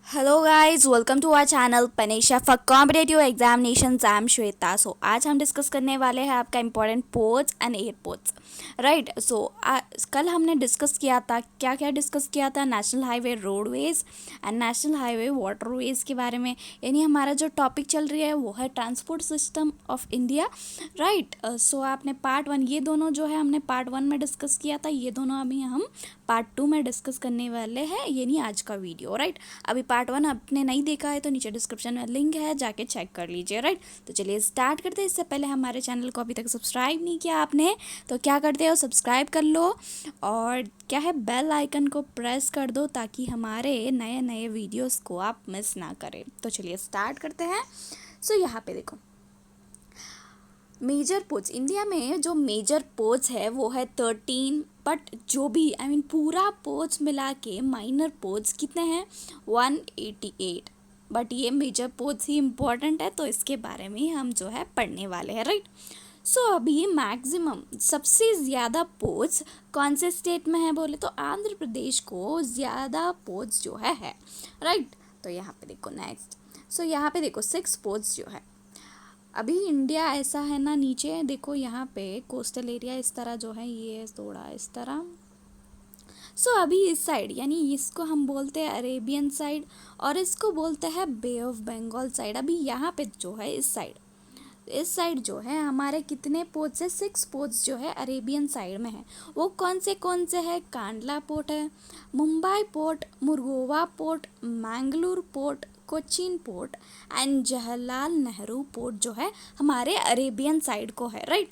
Hello guys, welcome to our channel पनेशा for competitive examinations. I am Shweta. So आज हम discuss करने वाले हैं आपका important ports and airports. Right. So कल हमने डिस्कस किया था, क्या क्या डिस्कस किया था, national highway roadways and national highway waterways के बारे में। यानी हमारा जो टॉपिक चल रही है वो है transport system of India. Right. So आपने पार्ट वन, ये दोनों जो है हमने पार्ट वन में डिस्कस किया था, ये दोनों अभी हम पार्ट टू में डिस्कस करने वाले हैं। ये नहीं आज का वीडियो। राइट। अभी पार्ट वन आपने नहीं देखा है तो नीचे डिस्क्रिप्शन में लिंक है, जाके चेक कर लीजिए। राइट। तो चलिए स्टार्ट करते हैं। इससे पहले हमारे चैनल को अभी तक सब्सक्राइब नहीं किया आपने तो क्या करते हो, सब्सक्राइब कर लो और क्या है, बेल आइकन को प्रेस कर दो ताकि हमारे नए नए वीडियोस को आप मिस ना करें। तो चलिए स्टार्ट करते हैं। सो यहाँ पे देखो, मेजर पोर्ट्स इंडिया में जो मेजर पोर्ट्स है वो है 13। बट जो भी पूरा पोर्ट्स मिला के माइनर पोर्ट्स कितने हैं, 188। बट ये मेजर पोर्ट्स ही इम्पोर्टेंट है तो इसके बारे में हम जो है पढ़ने वाले हैं। राइट। सो अभी मैक्सिमम सबसे ज़्यादा पोर्ट्स कौन से स्टेट में है बोले तो आंध्र प्रदेश को ज़्यादा पोर्ट्स जो है। राइट। तो यहाँ पे देखो नेक्स्ट। सो यहाँ पे देखो 6 पोर्ट्स जो है। अभी इंडिया ऐसा है ना, नीचे देखो यहाँ पे कोस्टल एरिया इस तरह जो है, ये थोड़ा इस तरह। सो अभी इस साइड यानी इसको हम बोलते हैं अरेबियन साइड और इसको बोलते हैं बे ऑफ बंगाल साइड। अभी यहाँ पे जो है इस साइड जो है हमारे कितने पोर्ट्स है, 6 पोर्ट्स जो है अरेबियन साइड में है। वो कौन से है, कांडला पोर्ट है, Mumbai port, Mormugao port, Mangalore port, Cochin port and Jawaharlal Nehru port जो है हमारे अरेबियन साइड को है। राइट।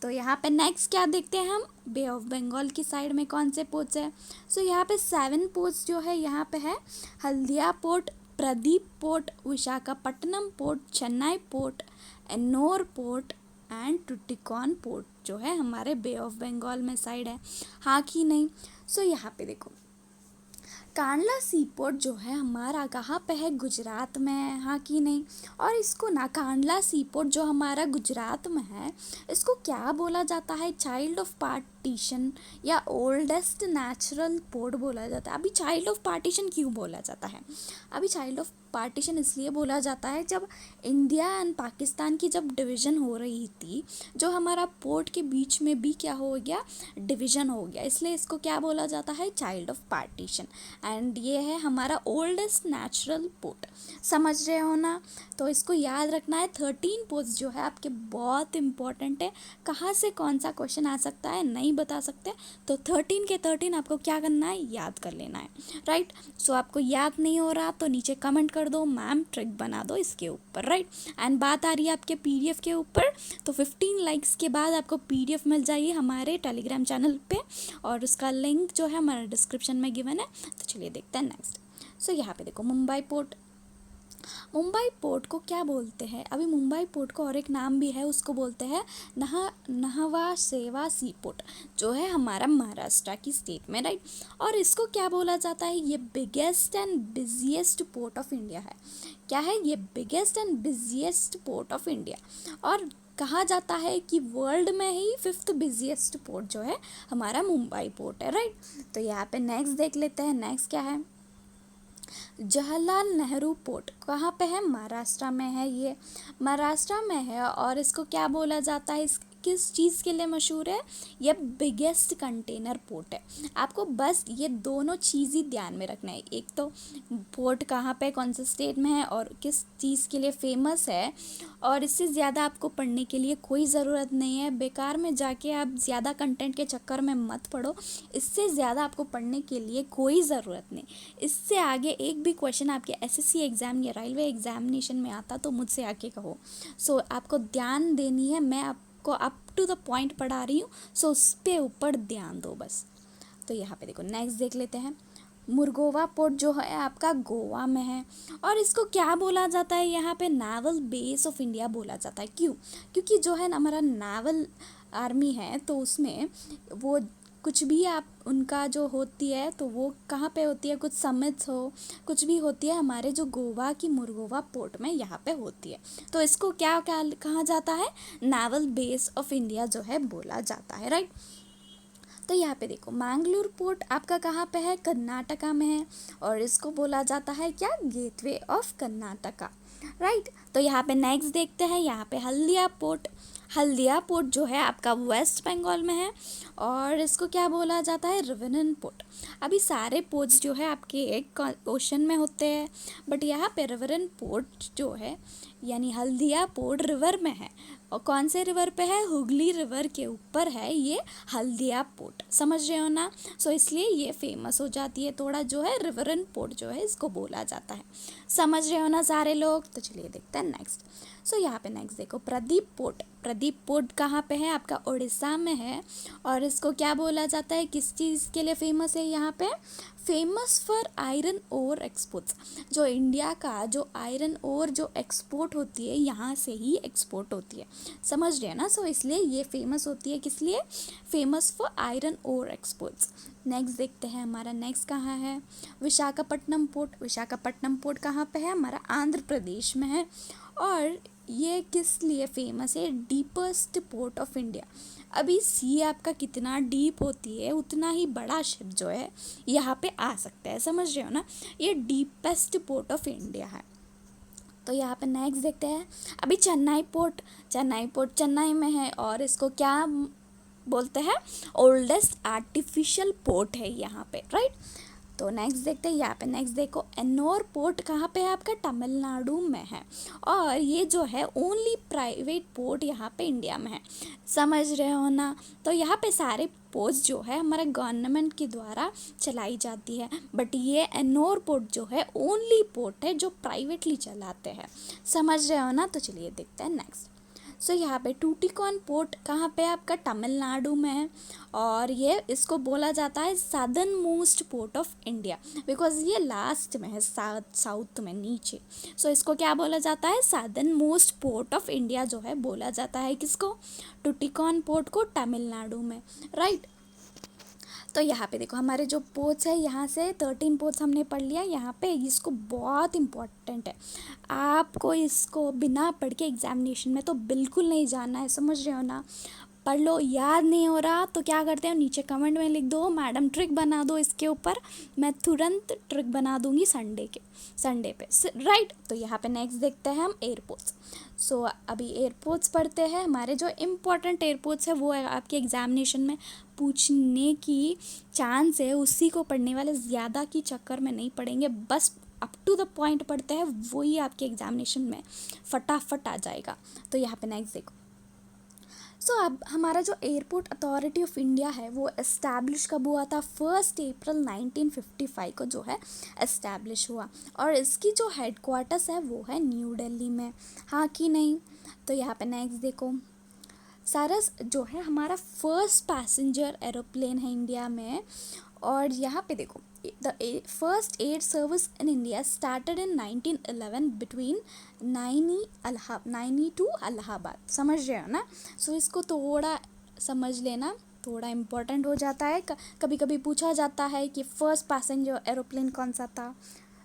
तो यहाँ पे नेक्स्ट क्या देखते हैं हम, बे ऑफ बंगाल की साइड में कौन से पोर्ट्स है। सो यहाँ पे 7 पोर्ट्स जो है यहाँ पे है Haldia port, Paradip port, Visakhapatnam port, Chennai port, Ennore port and Tuticorin port जो है हमारे बे ऑफ बंगाल में साइड है। हाँ कि नहीं। सो यहाँ पे देखो, कांडला सी पोर्ट जो है हमारा कहाँ पे है, गुजरात में है। हाँ कि नहीं। और इसको ना, कांडला सी पोर्ट जो हमारा गुजरात में है, इसको क्या बोला जाता है, चाइल्ड ऑफ पार्टीशन या ओल्डेस्ट नेचुरल पोर्ट बोला जाता है। अभी चाइल्ड ऑफ पार्टीशन क्यों बोला जाता है, अभी चाइल्ड ऑफ पार्टीशन इसलिए बोला जाता है जब इंडिया एंड पाकिस्तान की जब डिवीज़न हो रही थी, जो हमारा पोर्ट के बीच में भी क्या हो गया, डिवीज़न हो गया, इसलिए इसको क्या बोला जाता है, चाइल्ड ऑफ पार्टीशन। एंड ये है हमारा ओल्डेस्ट नेचुरल पोर्ट। समझ रहे हो ना। तो इसको याद रखना है। 13 पोर्ट्स जो है आपके बहुत इंपॉर्टेंट है। कहाँ से कौन सा क्वेश्चन आ सकता है नहीं बता सकते, तो 13 के 13 आपको क्या करना है, याद कर लेना है। राइट। सो आपको याद नहीं हो रहा तो नीचे कमेंट कर दो, मैम ट्रिक बना दो इसके ऊपर। राइट। एंड बात आ रही है आपके पीडीएफ के ऊपर, तो 15 लाइक्स के बाद आपको पीडीएफ मिल जाएगी हमारे टेलीग्राम चैनल पे और उसका लिंक जो है हमारे डिस्क्रिप्शन में गिवन है। तो चलिए देखते हैं नेक्स्ट। सो यहाँ पे देखो, मुंबई पोर्ट। मुंबई पोर्ट को क्या बोलते हैं, अभी मुंबई पोर्ट को और एक नाम भी है, उसको बोलते हैं नहवा सेवा सी पोर्ट जो है हमारा महाराष्ट्र की स्टेट में। राइट। और इसको क्या बोला जाता है, ये biggest and busiest port of India है। क्या है ये, biggest and busiest port of India. और कहा जाता है कि वर्ल्ड में ही 5th बिजिएस्ट पोर्ट जो है हमारा मुंबई पोर्ट है। राइट। तो यहाँ पे नेक्स्ट देख लेते हैं। नेक्स्ट क्या है, जवाहरलाल नेहरू पोर्ट कहाँ पे है, महाराष्ट्र में है। ये महाराष्ट्र में है और इसको क्या बोला जाता है, इस किस चीज़ के लिए मशहूर है, ये बिगेस्ट कंटेनर पोर्ट है। आपको बस ये दोनों चीज़ ही ध्यान में रखना है, एक तो पोर्ट कहाँ पे कौन से स्टेट में है और किस चीज़ के लिए फेमस है। और इससे ज़्यादा आपको पढ़ने के लिए कोई ज़रूरत नहीं है, बेकार में जाके आप ज़्यादा कंटेंट के चक्कर में मत पढ़ो। इससे ज़्यादा आपको पढ़ने के लिए कोई ज़रूरत नहीं। इससे आगे एक भी क्वेश्चन आपके एसएससी एग्ज़ाम या रेलवे एग्जामिनेशन में आता तो मुझसे आके कहो। सो आपको ध्यान देनी है, मैं आपको अप टू द पॉइंट पढ़ा रही हूँ, सो उस पे ऊपर ध्यान दो बस। तो यहाँ पे देखो, नेक्स्ट देख लेते हैं। मुर्गोवा पोर्ट जो है आपका गोवा में है और इसको क्या बोला जाता है, यहाँ पे नावल बेस ऑफ इंडिया बोला जाता है। क्यों, क्योंकि जो है ना हमारा नावल आर्मी है तो उसमें वो कुछ भी आप उनका जो होती है तो वो कहाँ पे होती है, कुछ समिट्स हो कुछ भी होती है हमारे जो गोवा की मुर्गोवा पोर्ट में यहाँ पे होती है। तो इसको क्या क्या कहा जाता है, नावल बेस ऑफ इंडिया जो है बोला जाता है। राइट। तो यहाँ पे देखो मैंगलोर पोर्ट आपका कहाँ पे है, कर्नाटका में है, और इसको बोला जाता है क्या, गेटवे ऑफ कर्नाटका, राइट। तो यहाँ पे नेक्स्ट देखते हैं, यहाँ पे हल्दिया पोर्ट। हल्दिया पोर्ट जो है आपका वेस्ट बंगाल में है, और इसको क्या बोला जाता है, रिवरन पोर्ट। अभी सारे पोर्ट्स जो है आपके एक ओशन में होते हैं, बट यहाँ पे रिवरन पोर्ट जो है यानी हल्दिया पोर्ट रिवर में है, और कौन से रिवर पे है, हुगली रिवर के ऊपर है ये हल्दिया पोर्ट, समझ रहे हो ना। सो इसलिए ये फेमस हो जाती है थोड़ा, जो है रिवरन पोर्ट जो है इसको बोला जाता है, समझ रहे हो ना सारे लोग। तो चलिए देखते हैं नेक्स्ट। सो यहाँ पे नेक्स्ट देखो प्रदीप पोर्ट। प्रदीप पोर्ट कहाँ पे है, आपका उड़ीसा में है, और इसको क्या बोला जाता है, किस चीज़ के लिए फेमस है यहाँ पे, famous for iron ore exports. जो इंडिया का जो आयरन ओर जो एक्सपोर्ट होती है यहाँ से ही एक्सपोर्ट होती है, समझ रहे हैं ना। सो इसलिए ये फेमस होती है, किस लिए, famous for iron ore exports. Next देखते हैं हमारा नेक्स्ट कहाँ है, विशाखापट्टनम पोर्ट। विशाखापट्टनम पोर्ट कहाँ पे है, हमारा आंध्र प्रदेश में है, और ये किस लिए फेमस है, डीपेस्ट पोर्ट ऑफ इंडिया। अभी सी आपका कितना डीप होती है उतना ही बड़ा शिप जो है यहाँ पे आ सकता है, समझ रहे हो ना। ये डीपेस्ट पोर्ट ऑफ इंडिया है। तो यहाँ पे नेक्स्ट देखते हैं, अभी चेन्नई पोर्ट। चेन्नई पोर्ट चेन्नई में है, और इसको क्या बोलते हैं, ओल्डेस्ट आर्टिफिशियल पोर्ट है यहाँ पे, राइट। तो नेक्स्ट देखते हैं, यहाँ पे नेक्स्ट देखो एन्नोर पोर्ट कहाँ पे है, आपका तमिलनाडु में है, और ये जो है ओनली प्राइवेट पोर्ट यहाँ पे इंडिया में है, समझ रहे हो ना। तो यहाँ पे सारे पोर्ट्स जो है हमारे गवर्नमेंट के द्वारा चलाई जाती है, बट ये एन्नोर पोर्ट जो है ओनली पोर्ट है जो प्राइवेटली चलाते हैं, समझ रहे हो ना। तो चलिए देखते हैं नेक्स्ट। सो यहाँ पे टूटिकॉन पोर्ट कहाँ पे है, आपका तमिलनाडु में है, और ये इसको बोला जाता है southern most port of India, because ये लास्ट में है, साउथ में नीचे। सो इसको क्या बोला जाता है, southern most port of India जो है बोला जाता है किसको, टूटिकॉन पोर्ट को, तमिलनाडु में, राइट। तो यहाँ पे देखो हमारे जो पोर्ट्स है, यहाँ से 13 पोर्ट्स हमने पढ़ लिया। यहाँ पे इसको बहुत इम्पॉर्टेंट है, आपको इसको बिना पढ़ के एग्जामिनेशन में तो बिल्कुल नहीं जाना है, समझ रहे हो ना। पढ़ लो, याद नहीं हो रहा तो क्या करते हो, नीचे कमेंट में लिख दो, मैडम ट्रिक बना दो इसके ऊपर, मैं तुरंत ट्रिक बना दूंगी संडे पे, राइट। तो यहाँ पे नेक्स्ट देखते हैं हम एयरपोर्ट्स। सो अभी एयरपोर्ट्स पढ़ते हैं, हमारे जो इम्पोर्टेंट एयरपोर्ट्स है वो है आपके एग्जामिनेशन में पूछने की चांस है, उसी को पढ़ने वाले, ज़्यादा की चक्कर में नहीं पढ़ेंगे, बस अप टू द पॉइंट पढ़ते हैं, वही आपके एग्जामिनेशन में फटाफट आ जाएगा। तो यहाँ पे नेक्स्ट देखो। सो अब हमारा जो एयरपोर्ट अथॉरिटी ऑफ इंडिया है वो इस्टेब्लिश कब हुआ था, 1 अप्रैल 1955 को जो है इस्टेब्लिश हुआ, और इसकी जो हेडक्वार्टर्स है वो है न्यू दिल्ली में, हाँ कि नहीं। तो यहाँ पे नेक्स्ट देखो, सारस जो है हमारा फर्स्ट पैसेंजर एरोप्लेन है इंडिया में, और यहाँ पे देखो the first air service in India started in 1911 between Naini to Allahabad, समझ रहे हो ना। सो इसको थोड़ा समझ लेना, थोड़ा इम्पोर्टेंट हो जाता है, कभी कभी पूछा जाता है कि फर्स्ट पैसेंजर एरोप्लेन कौन सा था,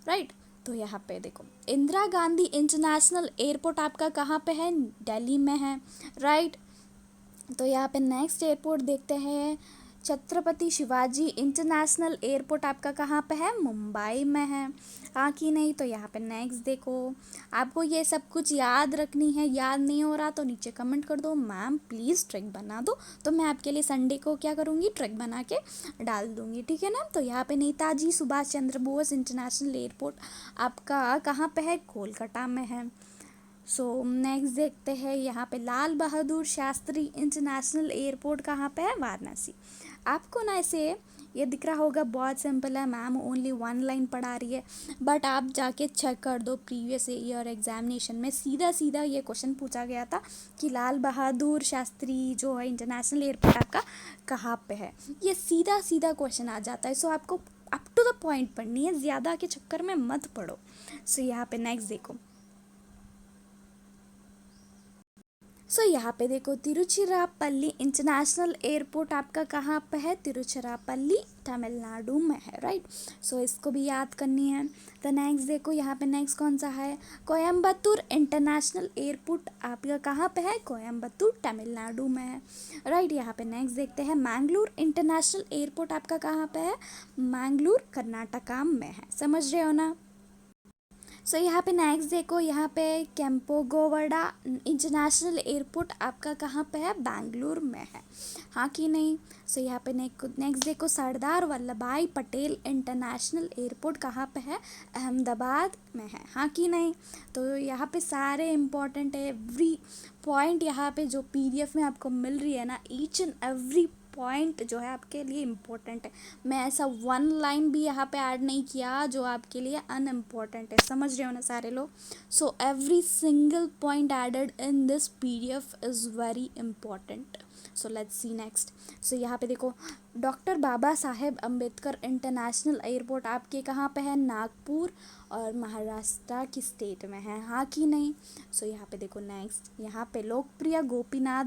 राइट। तो यहाँ पे देखो इंदिरा गांधी इंटरनेशनल एयरपोर्ट आपका कहाँ पे है, दिल्ली में है, राइट। तो यहाँ पे नेक्स्ट एयरपोर्ट देखते हैं, छत्रपति शिवाजी इंटरनेशनल एयरपोर्ट आपका कहाँ पे है, मुंबई में है, हाँ कि नहीं। तो यहाँ पे नेक्स्ट देखो, आपको ये सब कुछ याद रखनी है, याद नहीं हो रहा तो नीचे कमेंट कर दो, मैम प्लीज़ ट्रिक बना दो, तो मैं आपके लिए संडे को क्या करूँगी, ट्रिक बना के डाल दूँगी, ठीक है ना। तो यहाँ पे नेताजी सुभाष चंद्र बोस इंटरनेशनल एयरपोर्ट आपका कहाँ पे है, कोलकाता में है। सो नेक्स्ट देखते हैं, यहाँ पे लाल बहादुर शास्त्री इंटरनेशनल एयरपोर्ट कहाँ पे है, वाराणसी। आपको ना ऐसे ये दिख रहा होगा बहुत सिंपल है, मैम ओनली 1 लाइन पढ़ा रही है, बट आप जाके चेक कर दो प्रीवियस ईयर एग्जामिनेशन में सीधा सीधा ये क्वेश्चन पूछा गया था कि लाल बहादुर शास्त्री जो है इंटरनेशनल एयरपोर्ट आपका कहाँ पे है, ये सीधा सीधा क्वेश्चन आ जाता है। सो आपको अप टू द पॉइंट पढ़नी है, ज़्यादा के चक्कर में मत पढ़ो। सो यहाँ पे नेक्स्ट देखो, सो यहाँ पे देखो तिरुचिरापल्ली इंटरनेशनल एयरपोर्ट आपका कहाँ पे है, तिरुचिरापल्ली तमिलनाडु में है, राइट। सो इसको भी याद करनी है। तो नेक्स्ट देखो यहाँ पे नेक्स्ट कौन सा है, कोयम्बतूर इंटरनेशनल एयरपोर्ट आपका कहाँ पे है, कोयम्बतूर तमिलनाडु में है, राइट। यहाँ पे नेक्स्ट देखते हैं मैंगलोर इंटरनेशनल एयरपोर्ट आपका कहाँ पे है, मैंगलोर कर्नाटका में है, समझ रहे हो ना। सो यहाँ पे नेक्स्ट देखो, यहाँ पे कैंपोगोवड़ा इंटरनेशनल एयरपोर्ट आपका कहाँ पे है, बेंगलुरु में है, हाँ कि नहीं। सो यहाँ पे नेक्स्ट देखो, सरदार वल्लभ भाई पटेल इंटरनेशनल एयरपोर्ट कहाँ पे है, अहमदाबाद में है, हाँ कि नहीं। तो यहाँ पे सारे इम्पोर्टेंट है, एवरी पॉइंट यहाँ पे जो PDF में आपको मिल रही है ना, ईच एंड एवरी पॉइंट जो है आपके लिए इम्पोर्टेंट है। मैं ऐसा वन लाइन भी यहाँ पे ऐड नहीं किया जो आपके लिए अनइम्पॉर्टेंट है, समझ रहे हो ना सारे लोग। So every single point added in this PDF is very important. So let's see next. So यहाँ पे देखो, doctor Baba Saheb Ambedkar international airport आपके कहाँ पे है, नागपुर और महाराष्ट्र की स्टेट में है, हाँ कि नहीं। सो यहाँ पे देखो नेक्स्ट, यहाँ पे लोकप्रिय गोपीनाथ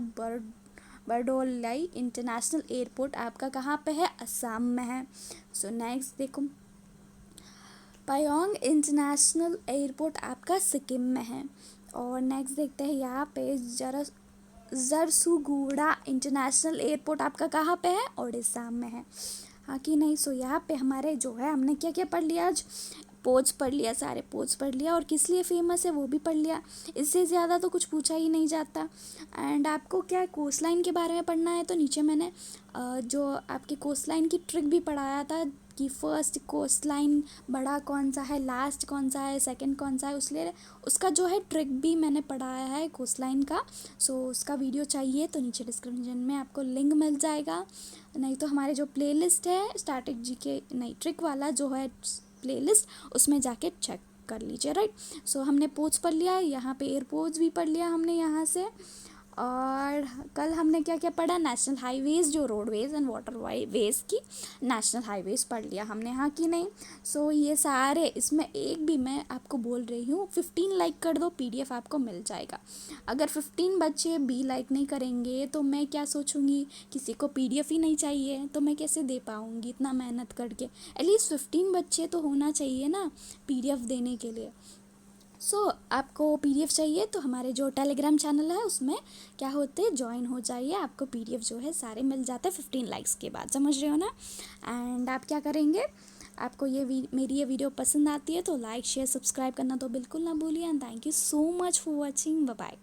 बरदोलाई इंटरनेशनल एयरपोर्ट आपका कहाँ पे है, असम में है। सो नेक्स्ट देखो, पायोंग इंटरनेशनल एयरपोर्ट आपका सिक्किम में है। और नेक्स्ट देखते हैं यहाँ पे जरसुगुड़ा इंटरनेशनल एयरपोर्ट आपका कहाँ पे है, उड़ीसा में है, हाँ कि नहीं। सो यहाँ पे हमारे जो है हमने क्या क्या पढ़ लिया आज, पोज पढ़ लिया, सारे पोज पढ़ लिया, और किस लिए फेमस है वो भी पढ़ लिया। इससे ज़्यादा तो कुछ पूछा ही नहीं जाता। एंड आपको क्या कोस्ट लाइन के बारे में पढ़ना है तो नीचे मैंने जो आपकी कोस्ट लाइन की ट्रिक भी पढ़ाया था कि फर्स्ट कोस्ट लाइन बड़ा कौन सा है, लास्ट कौन सा है, सेकंड कौन सा है, उसलिए उसका जो है ट्रिक भी मैंने पढ़ाया है कोस्ट लाइन का। सो उसका वीडियो चाहिए तो नीचे डिस्क्रिप्शन में आपको लिंक मिल जाएगा, नहीं तो हमारे जो प्लेलिस्ट है स्टैटिक GK नहीं ट्रिक वाला जो है प्लेलिस्ट, उसमें जाके चेक कर लीजिए, राइट। सो हमने पोज पढ़ लिया, यहाँ पे एयरपोर्ट्स भी पढ़ लिया हमने यहाँ से। और कल हमने क्या क्या पढ़ा, नेशनल हाईवेज़ जो रोडवेज़ एंड वाटरवेज़ की नेशनल हाईवेज़ पढ़ लिया हमने, हाँ कि नहीं। सो ये सारे, इसमें एक भी मैं आपको बोल रही हूँ 15 लाइक कर दो, PDF आपको मिल जाएगा। अगर 15 बच्चे भी लाइक नहीं करेंगे तो मैं क्या सोचूंगी, किसी को PDF ही नहीं चाहिए तो मैं कैसे दे पाऊँगी इतना मेहनत करके। एटलीस्ट 15 बच्चे तो होना चाहिए ना PDF देने के लिए। सो आपको PDF चाहिए तो हमारे जो टेलीग्राम चैनल है उसमें क्या होते ज्वाइन हो जाइए, आपको PDF जो है सारे मिल जाते हैं 15 लाइक्स के बाद, समझ रहे हो ना। एंड आप क्या करेंगे, आपको मेरी ये वीडियो पसंद आती है तो लाइक शेयर सब्सक्राइब करना तो बिल्कुल ना भूलिए। And thank you so much for watching, bye bye.